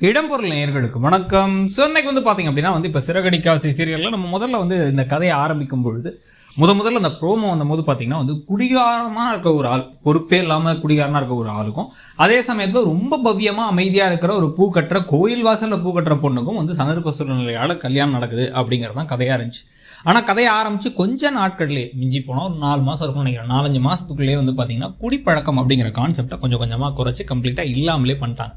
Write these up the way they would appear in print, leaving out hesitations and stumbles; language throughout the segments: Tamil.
இடம்பொருள் நேயர்களுக்கு வணக்கம். ஸோ இன்னைக்கு பார்த்தீங்க அப்படின்னா இப்போ சிறகடிக்காசை சீரியலில் நம்ம முதல்ல இந்த கதையை ஆரம்பிக்கும் பொழுது முதல்ல அந்த ப்ரோமோ வந்தபோது பார்த்தீங்கன்னா குடிகாரமாக இருக்க ஒரு ஆள், பொறுப்பே இல்லாமல் குடிகாரமாக இருக்க ஒரு ஆளுக்கும், அதே சமயத்தில் ரொம்ப பவ்யமாக அமைதியாக இருக்கிற ஒரு பூ கட்டுற கோயில் வாசலில் பூ கட்டுற பொண்ணுக்கும் சந்தர்ப்ப சூழ்நிலையால் கல்யாணம் நடக்குது அப்படிங்கிறது தான் கதையாக இருந்துச்சு. ஆனால் கதையை ஆரம்பித்து கொஞ்ச நாட்கள்லேயே மிஞ்சி போனால் ஒரு 4 மாதம் இருக்கும்னு நினைக்கிறேன். 4-5 மாதத்துக்குள்ளேயே பார்த்தீங்கன்னா குடிப்பழக்கம் அப்படிங்கிற கான்செப்டை கொஞ்சம் கொஞ்சமாக குறைச்சி கம்ப்ளீட்டாக இல்லாமலே பண்ணிட்டாங்க.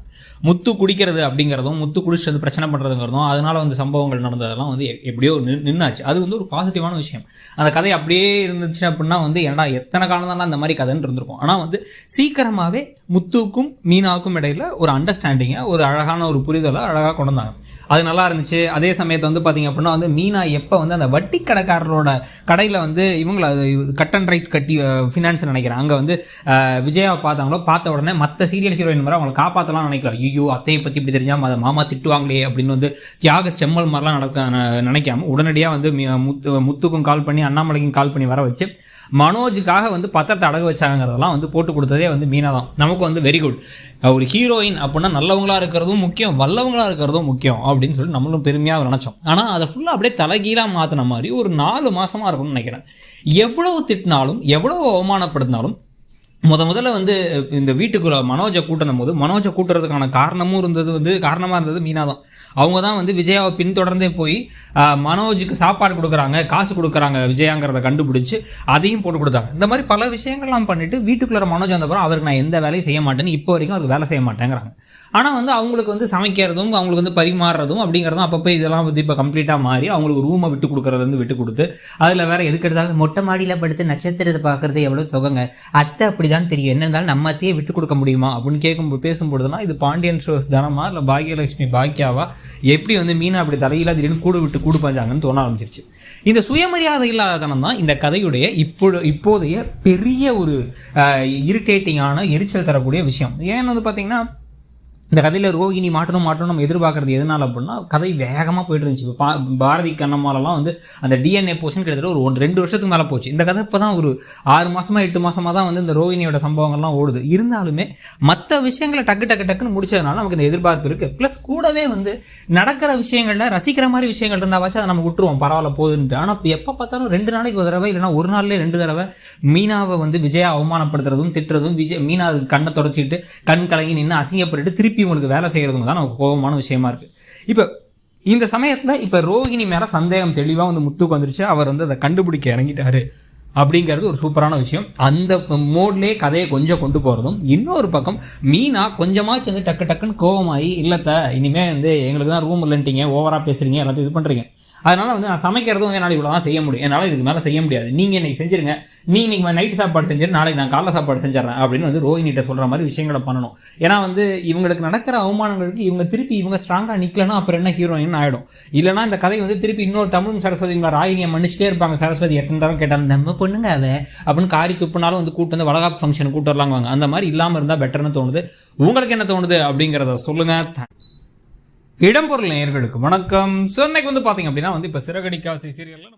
முத்து குடிக்கிறது அப்படிங்கிறதும், முத்து குடிச்சது பிரச்சனை பண்ணுறதுங்கிறதும், அதனால் சம்பவங்கள் நடந்ததெல்லாம் எப்படியோ நின்னாச்சு. அது ஒரு பாசிட்டிவான விஷயம். அந்த கதை அப்படியே இருந்துச்சு அப்படின்னா ஏன்னா எத்தனை காலம் தான் அந்த மாதிரி கதைன்னு இருந்திருக்கும். ஆனால் சீக்கிரமாகவே முத்துக்கும் மீனாவுக்கும் இடையில ஒரு அண்டர்ஸ்டாண்டிங்கை, ஒரு அழகான ஒரு புரிதலை அழகாக கொண்டு வந்தாங்க. அது நல்லா இருந்துச்சு. அதே சமயத்தை பார்த்தீங்க அப்படின்னா மீனா எப்போ அந்த வட்டி கடைக்காரரோட கடையில் இவங்களை கட் அண்ட் ரைட் கட்டி ஃபினான்ஸ் நினைக்கிறேன், அங்கே விஜயாவை பார்த்தாங்களோ, பார்த்த உடனே மற்ற சீரியல் ஹீரோயின் மாதிரி அவங்களை காப்பாற்றலாம் நினைக்கலாம். ஐயோ அத்தையை பற்றி இப்படி தெரிஞ்சால் அதை மாமா திட்டுவாங்களே அப்படின்னு தியாக செம்மல் மாதிரிலாம் நினைக்காம உடனடியாக முத்துக்கும் கால் பண்ணி, அண்ணாமலைக்கும் கால் பண்ணி வர வச்சு மனோஜுக்காக பத்திரத்தை அடகு வச்சாங்கிறதெல்லாம் போட்டு கொடுத்ததே மீனா தான். நமக்கு வெரி குட். ஒரு ஹீரோயின் அப்படின்னா நல்லவங்களா இருக்கிறதும் முக்கியம், வல்லவங்களா இருக்கிறதும் முக்கியம் அப்படின்னு சொல்லி நம்மளும் பெருமையாக நினச்சோம். ஆனால் அதை ஃபுல்லாக அப்படியே தலைகீழாக மாற்றின மாதிரி ஒரு 4 மாதமாக இருக்கும்னு நினைக்கிறேன். எவ்வளவு திட்டினாலும், எவ்வளவு அவமானப்படுத்தினாலும், முதல்ல இந்த வீட்டுக்குள்ள மனோஜை கூட்டணும் போது, மனோஜை கூட்டுறதுக்கான காரணமாக இருந்தது மீனா தான். அவங்க தான் விஜயாவை பின்தொடர்ந்தே போய் மனோஜுக்கு சாப்பாடு கொடுக்குறாங்க, காசு கொடுக்குறாங்க விஜயாங்கிறத கண்டுபிடிச்சி அதையும் போட்டு கொடுத்தாங்க. இந்த மாதிரி பல விஷயங்கள்லாம் பண்ணிட்டு வீட்டுக்குள்ள மனோஜ் வந்தப்பறம் அவருக்கு நான் எந்த வேலையும் செய்ய மாட்டேன்னு இப்போ வரைக்கும் அவருக்கு வேலை செய்ய மாட்டேங்கிறாங்க. ஆனால் அவங்களுக்கு சமைக்கிறதும், அவங்களுக்கு பரிமாறுறதும் அப்படிங்கிறதும் அப்பப்போ இதெல்லாம் இப்போ கம்ப்ளீட்டாக மாறி அவங்களுக்கு ரூமை விட்டு கொடுக்குறது விட்டு கொடுத்து, அதில் வேற எதுக்கு எடுத்தாலும் மொட்டை மாடியில் படுத்து நட்சத்திரத்தை பார்க்குறது எவ்வளோ சுகங்க, அத்தை அப்படி தான் தெரியும், என்ன இருந்தாலும் நம்ம அத்தையே விட்டு கொடுக்க முடியுமா அப்படின்னு பேசும்பொழுதுனா இது பாண்டியன் ஸ்டோர்ஸ் தனமா இல்லை பாக்யலட்சுமி பாக்கியாவா, எப்படி மீனா அப்படி தலையில திடீர்னு கூடு விட்டு கூடு பஞ்சாங்கன்னு தோண ஆரம்பிச்சிருச்சு. இந்த சுயமரியாதை இல்லாத தனம் தான் இந்த கதையுடைய இப்போதைய பெரிய ஒரு இரிட்டேட்டிங்கான எரிச்சல் தரக்கூடிய விஷயம். ஏன்னு பார்த்தீங்கன்னா இந்த கதையில் ரோகிணி மாட்டணும் நம்ம எதிர்பார்க்குறது எதனால் அப்படின்னா, கதை வேகமாக போய்ட்டு இருந்துச்சு. இப்போ பாரதி கண்ணம்மாலெல்லாம் அந்த டிஎன்ஏ போர்ஷன் கிட்டத்தட்ட ஒரு 2 வருஷத்துக்கு மேலே போச்சு. இந்த கதை இப்போ தான் ஒரு 6 மாதமாக 8 மாதமாக தான் இந்த ரோகிணியோட சம்பவங்கள்லாம் ஓடுது. இருந்தாலுமே மற்ற விஷயங்களை டக்குன்னு முடிச்சதுனால நமக்கு இந்த எதிர்பார்ப்பு இருக்குது. ப்ளஸ் கூடவே நடக்கிற விஷயங்களில் ரசிக்கிற மாதிரி விஷயங்கள் இருந்தாவாச்சும் அதை நம்ம விட்டுருவோம், பரவாயில்ல போகுதுன்ட்டு. ஆனால் இப்போ எப்போ பார்த்தாலும் 2 நாளைக்கு ஒரு தடவை இல்லைனா ஒரு நாள்லேயே 2 தடவை மீனாவை விஜயா அவமானப்படுத்துறதும் திட்டுறதும், மீனா அது கண்ணை தொடச்சிக்கிட்டு கண் கலங்கி நின்று அசிங்கப்பட்டு திருப்பி உங்களுக்கு வேலை செய்கிறதுங்க தான் நமக்கு கோபமான விஷயமா இருக்குது. இப்போ இந்த சமயத்தில் இப்போ ரோகிணி மேலே சந்தேகம் தெளிவாக முத்துக்கு வந்துருச்சு. அவர் அதை கண்டுபிடிக்க இறங்கிட்டாரு அப்படிங்கிறது ஒரு சூப்பரான விஷயம். அந்த மோட்லேயே கதையை கொஞ்சம் கொண்டு போகிறதும், இன்னொரு பக்கம் மீனா கொஞ்சமாச்சு டக்குன்னு கோபமாகி, இல்லத்த இனிமேல் எங்களுக்கு தான் ரூம் இல்லைன்ட்டீங்க, ஓவராக பேசுகிறீங்க, எல்லாத்தையும் இது பண்ணுறீங்க, அதனால் நான் சமைக்கிறதும் என்னால் இவ்வளோ தான் செய்ய முடியும், என்னால் இதுக்கு மேலே செய்ய முடியாது, நீங்கள் இன்றைக்கி செஞ்சுருங்க, நீங்கள் நைட்டு சாப்பாடு செஞ்சிரு, நாளைக்கு நான் காலைல சாப்பாடு செஞ்சிடறேன் அப்படின்னு ரோஹினிகிட்ட சொல்கிற மாதிரி விஷயங்களை பண்ணணும். ஏன்னா இவங்களுக்கு நடக்கிற அவமானங்களுக்கு இவங்க திருப்பி ஸ்ட்ராங்காக நிற்கலன்னா அப்புறம் என்ன ஹீரோயின் ஆகிடும். இல்லைனா இந்த கதை திருப்பி இன்னொரு தமிழும் சரஸ்வதி ராகினியை மன்னிச்சிட்டே இருப்பாங்க. சரஸ்வதி எத்தனை தரம் கேட்டாலும் நம்ம பொண்ணுங்க அதை அப்படின்னு காரி துப்புனாலும் கூட்டு வளகாப்பு ஃபங்க்ஷன் கூட்டு வரலாங்குவாங்க. அந்த மாதிரி இல்லாமல் இருந்தால் பெட்டர்னு தோணுது. உங்களுக்கு என்ன தோணுது அப்படிங்கிறத சொல்லுங்கள். இடம்பொருள் நேயர்களுக்கு வணக்கம். ஸோ இன்னைக்கு பார்த்தீங்க அப்படின்னா இப்போ சிறகடிக்காசை சீரியலில்